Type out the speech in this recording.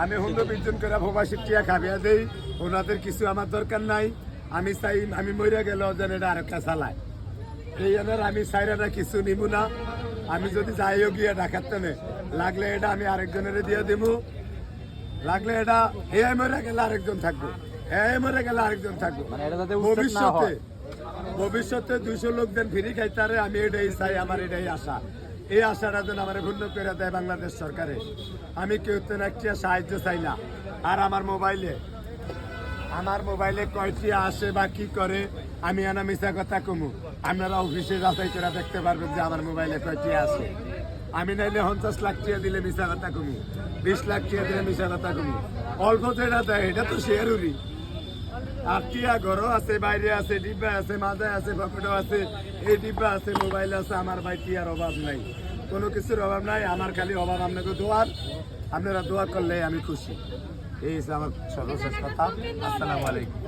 আমি 120 জন করে প্রবাসী টিয়া খাবিয়া দেই, ওনাদের কিছু আমার দরকার নাই। আমি চাই আমি মরে গেল যেন এটা আরেকটা চালায়, এই জন্য আমি চাইরা কিছু নিব না। আমি যদি যাইও গিয়ে ডাকাতে নে লাগলে এটা আমি আরেকজনের দিয়ে দিব, লাগলে এটা এ মরে গেলে আরেকজন থাকবো, এ মরে গেলে আরেকজন থাকবো। ভবিষ্যতে 200 লোক দেন ফ্রি খাইতারে, আমি এটাই চাই, আমার এটাই আশা। এই আশাটা যেন আমার পূর্ণ করে দেয় বাংলাদেশ সরকারে। আমি কেউ তো একটা সাহায্য চাই না। আর আমার মোবাইলে কয়টি আসে বা কি করে আমি আনা মিশা কথা কমু, আপনারা অফিসে যাচাই করে দেখতে পারবেন যে আমার মোবাইলে কয়টি আসে। আমি নাইলে 50 লাখ টাকা দিলে মিশা কথা কমু, 20 লাখ টাকা দিলে মিশা কথা কমু। অল্প যেটা দেয় এটা তো শেয়ারুরি। আর টিয়া ঘরও আছে, বাইরে আছে, ডিব্বা আছে, মাথায় আছে, পকেটও আছে, এই ডিব্বা আছে, মোবাইল আছে। আমার ভাই টিয়ার অভাব নাই, কোনো কিছুর অভাব নাই। আমার খালি অভাব আপনাকে দোয়ার, আপনারা দোয়া করলে আমি খুশি। এই আমার সর্বশেষ কথা। আসসালামু আলাইকুম।